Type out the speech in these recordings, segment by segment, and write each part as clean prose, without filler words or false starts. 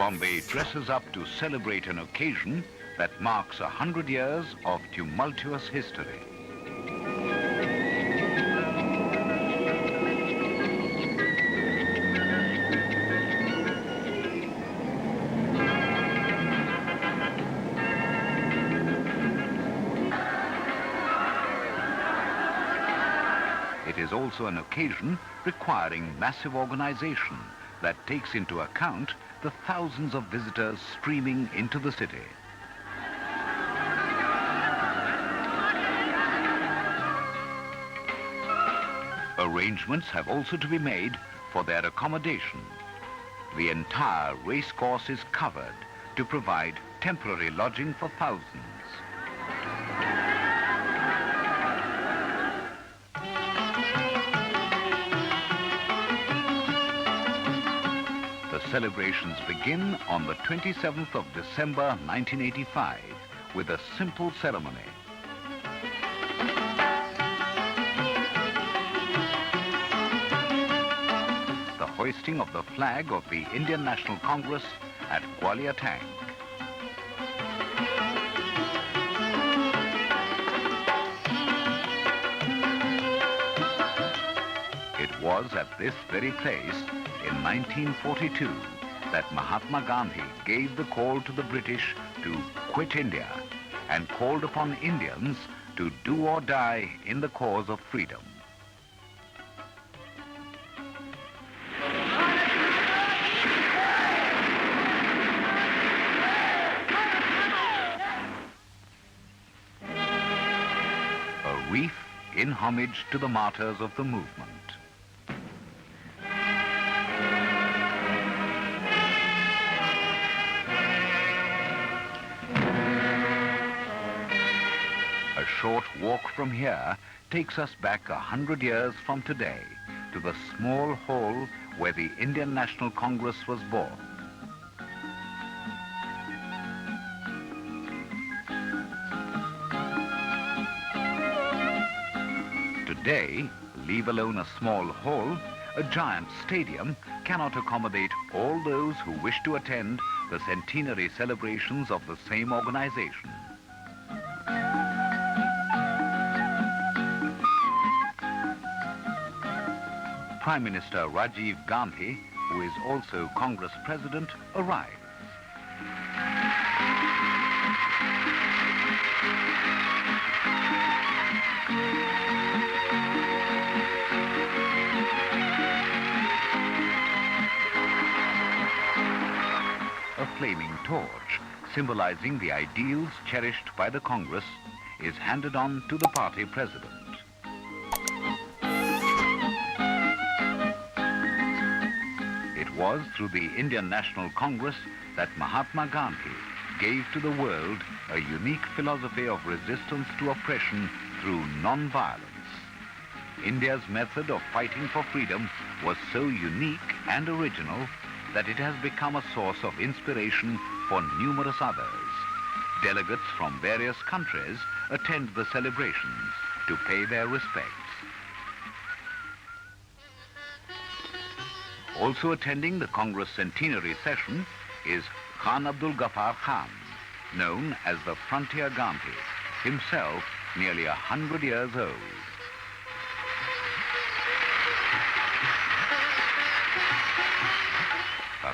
Bombay dresses up to celebrate an occasion that marks 100 years of tumultuous history. It is also an occasion requiring massive organization that takes into account the thousands of visitors streaming into the city. Arrangements have also to be made for their accommodation. The entire race course is covered to provide temporary lodging for thousands. The celebrations begin on the 27th of December 1985 with a simple ceremony. The hoisting of the flag of the Indian National Congress at Gwalior Tank. It was at this very place in 1942 that Mahatma Gandhi gave the call to the British to quit India and called upon Indians to do or die in the cause of freedom. A wreath in homage to the martyrs of the movement. A short walk from here takes us back 100 years from today to the small hall where the Indian National Congress was born. Today, leave alone a small hall, a giant stadium cannot accommodate all those who wish to attend the centenary celebrations of the same organization. Prime Minister Rajiv Gandhi, who is also Congress President, arrived. A flaming torch, symbolizing the ideals cherished by the Congress, is handed on to the party president. It was through the Indian National Congress that Mahatma Gandhi gave to the world a unique philosophy of resistance to oppression through non-violence. India's method of fighting for freedom was so unique and original that it has become a source of inspiration for numerous others. Delegates from various countries attend the celebrations to pay their respects. Also attending the Congress centenary session is Khan Abdul Ghaffar Khan, known as the Frontier Gandhi, himself nearly 100 years old.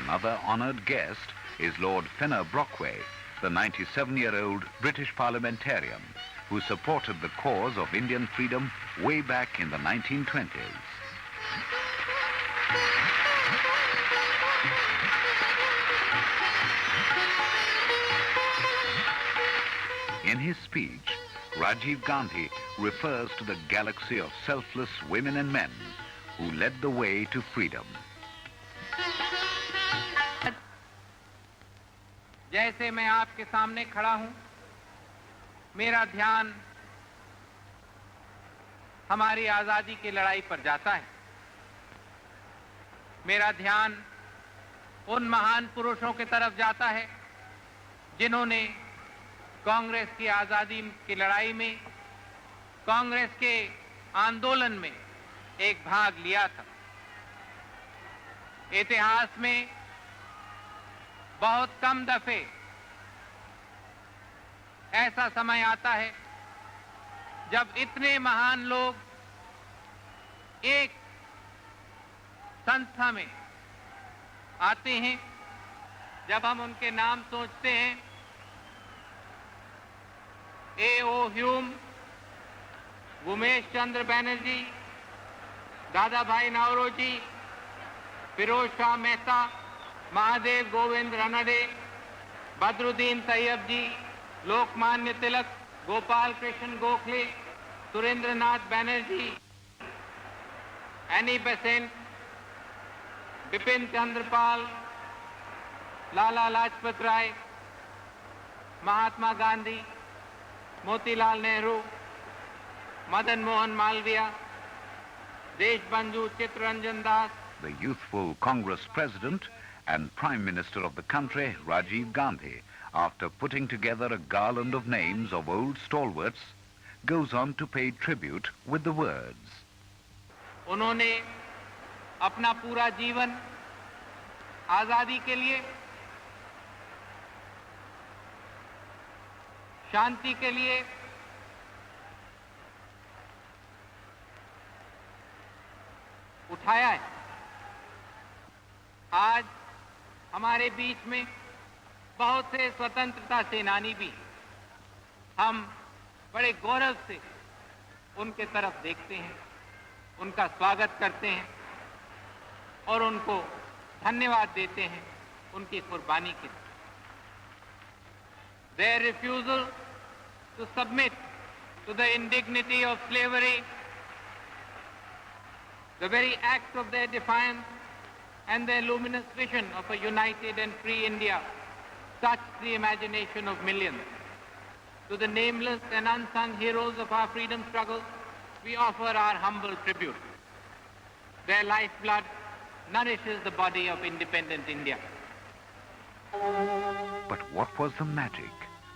Another honored guest is Lord Fenner Brockway, the 97-year-old British parliamentarian who supported the cause of Indian freedom way back in the 1920s. In his speech, Rajiv Gandhi refers to the galaxy of selfless women and men who led the way to freedom. जैसे मैं आपके सामने खड़ा हूं, मेरा ध्यान हमारी आजादी की लड़ाई पर जाता है। मेरा ध्यान उन महान पुरुषों की तरफ जाता है जिन्होंने कांग्रेस की आजादी की लड़ाई में, कांग्रेस के आंदोलन में एक भाग लिया था। इतिहास में बहुत कम दफे ऐसा समय आता है जब इतने महान लोग एक संस्था में आते हैं। जब हम उनके नाम सोचते हैं, A.O. Hume, Umesh Chandra Banerjee, Dadabhai Naoroji, Pherozeshah Mehta, Mahadev Govind Ranade, Badruddin Tyabji, Lokmanya Tilak, Gopal Krishna Gokhale, Surendranath Banerjee, Annie Besant, Bipin Chandra Pal, Lala Lajpat Rai, Mahatma Gandhi, Motilal Nehru, Madan Mohan Malaviya, Deshbandhu Chittaranjan Das. The youthful Congress President and Prime Minister of the country, Rajiv Gandhi, after putting together a garland of names of old stalwarts, goes on to pay tribute with the words. उन्होंने अपना पूरा जीवन आजादी के लिए, शांति के लिए, उठाया है। आज हमारे बीच में बहुत से स्वतंत्रता सेनानी भी, हम बड़े गौरव से उनके तरफ देखते हैं, उनका स्वागत करते हैं और उनको धन्यवाद देते हैं उनकी कुर्बानी के लिए। Their refusal to submit to the indignity of slavery, the very act of their defiance and their luminous vision of a united and free India touched the imagination of millions. To the nameless and unsung heroes of our freedom struggle, we offer our humble tribute. Their lifeblood nourishes the body of independent India. But what was the magic,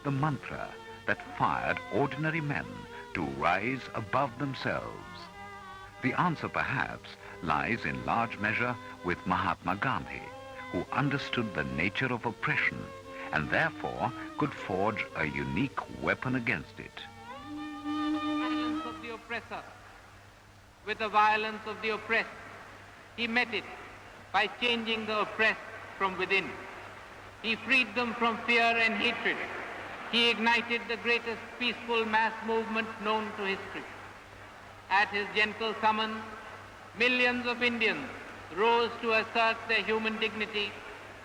the mantra that fired ordinary men to rise above themselves? The answer perhaps lies in large measure with Mahatma Gandhi, who understood the nature of oppression and therefore could forge a unique weapon against it. Violence of the oppressor with the violence of the oppressed, he met it by changing the oppressed from within. He freed them from fear and hatred. He ignited the greatest peaceful mass movement known to history. At his gentle summons, millions of Indians rose to assert their human dignity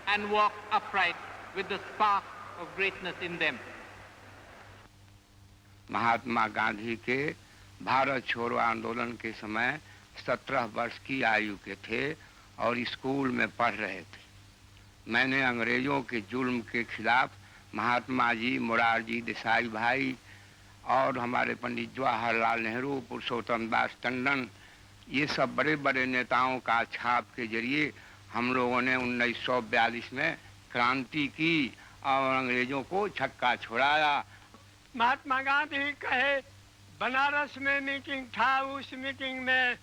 and walk upright with the spark of greatness in them. Mahatma Gandhi के भारत छोड़ो आंदोलन के समय 17 वर्ष की आयु के थे और स्कूल में पढ़ रहे थे। मैंने अंग्रेजों के जुल्म के खिलाफ महात्मा जी, मोरारजी देसाई भाई और हमारे पंडित जवाहरलाल नेहरू, पुरुषोत्तम दास टंडन, ये सब बड़े बड़े नेताओं का छाप के जरिए हम लोगों ने 1942 में क्रांति की और अंग्रेजों को छक्का छुड़ाया। महात्मा गांधी कहे, बनारस में मीटिंग था, उस मीटिंग में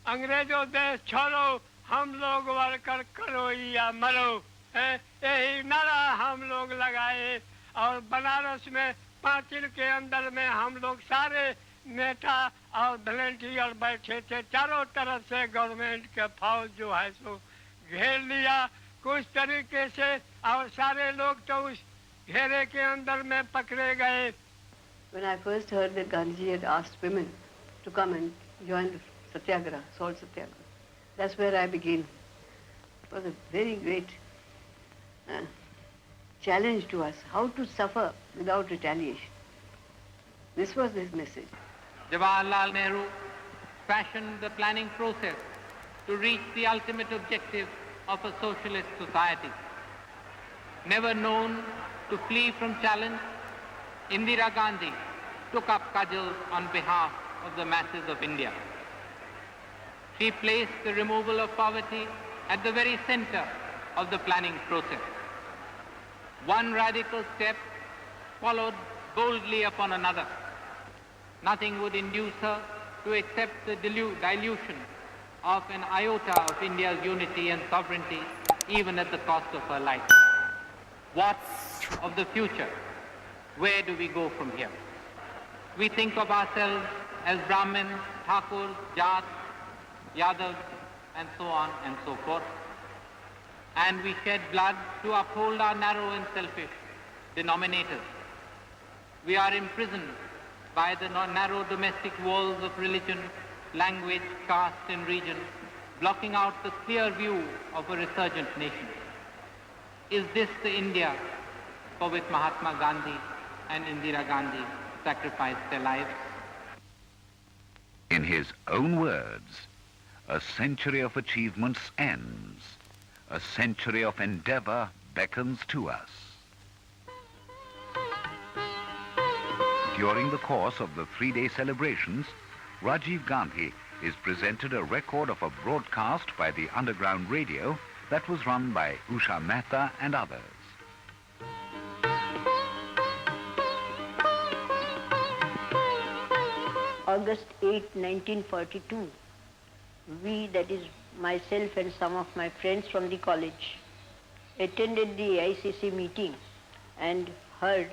अंग्रेजों देश छोड़ो, हम लोग वर्कर करो या मरो, यही नारा हम लोग लगाए और बनारस में पांचिल के अंदर में हम लोग सारे नेता और वॉलंटियर बैठे थे। चारों तरफ से गवर्नमेंट के फौज जो है सो घेर लिया कुछ तरीके से और सारे लोग तो उस घेरे के अंदर में पकड़े गए। When I first heard that Gandhi had asked women to come and join the Satyagraha, salt Satyagraha, that's where I began. It was a very great challenge to us, how to suffer without retaliation. This was his message. Jawaharlal Nehru fashioned the planning process to reach the ultimate objective of a socialist society. Never known to flee from challenge, Indira Gandhi took up cudgels on behalf of the masses of India. She placed the removal of poverty at the very center of the planning process. One radical step followed boldly upon another. Nothing would induce her to accept the dilution of an iota of India's unity and sovereignty, even at the cost of her life. What of the future? Where do we go from here? We think of ourselves as Brahmins, Thakurs, Jats, Yadavs, and so on and so forth. And we shed blood to uphold our narrow and selfish denominators. We are imprisoned by the narrow domestic walls of religion, language, caste, and region, blocking out the clear view of a resurgent nation. Is this the India for which Mahatma Gandhi and Indira Gandhi sacrificed their lives? In his own words, a century of achievements ends. A century of endeavor beckons to us. During the course of the three-day celebrations, Rajiv Gandhi is presented a record of a broadcast by the underground radio that was run by Usha Mehta and others. August 8, 1942, we, that is myself and some of my friends from the college, attended the AICC meeting and heard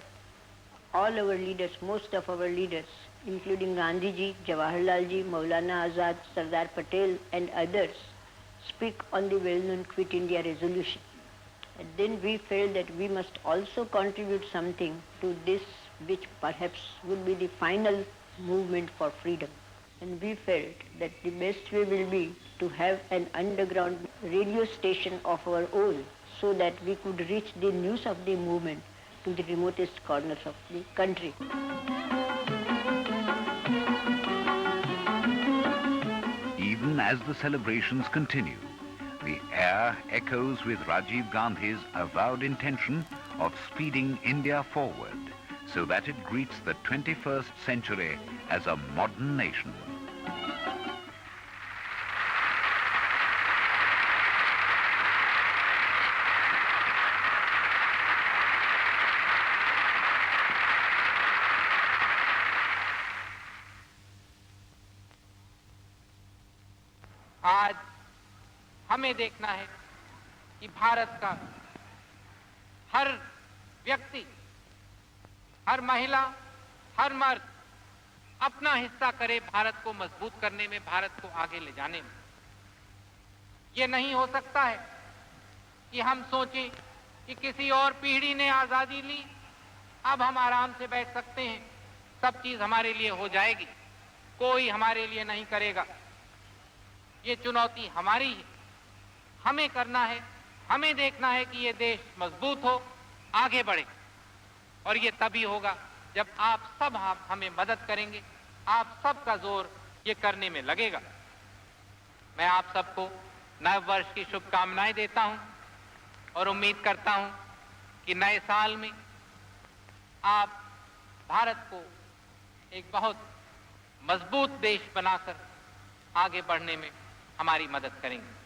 all our leaders, most of our leaders, including Gandhiji, Jawaharlalji, Maulana Azad, Sardar Patel and others, speak on the well-known Quit India resolution. And then we felt that we must also contribute something to this, which perhaps would be the final movement for freedom. And we felt that the best way will be to have an underground radio station of our own so that we could reach the news of the movement to the remotest corners of the country. Even as the celebrations continue, the air echoes with Rajiv Gandhi's avowed intention of speeding India forward so that it greets the 21st century as a modern nation. आज हमें देखना है कि भारत का हर व्यक्ति, हर महिला, हर मर्द अपना हिस्सा करे भारत को मजबूत करने में, भारत को आगे ले जाने में। ये नहीं हो सकता है कि हम सोचें कि किसी और पीढ़ी ने आजादी ली, अब हम आराम से बैठ सकते हैं, सब चीज हमारे लिए हो जाएगी, कोई हमारे लिए नहीं करेगा। ये चुनौती हमारी है, हमें करना है, हमें देखना है कि ये देश मजबूत हो, आगे बढ़े। और ये तभी होगा जब आप सब हमें मदद करेंगे, आप सबका जोर ये करने में लगेगा। मैं आप सबको नव वर्ष की शुभकामनाएं देता हूं और उम्मीद करता हूं कि नए साल में आप भारत को एक बहुत मजबूत देश बनाकर आगे बढ़ने में हमारी मदद करेंगे।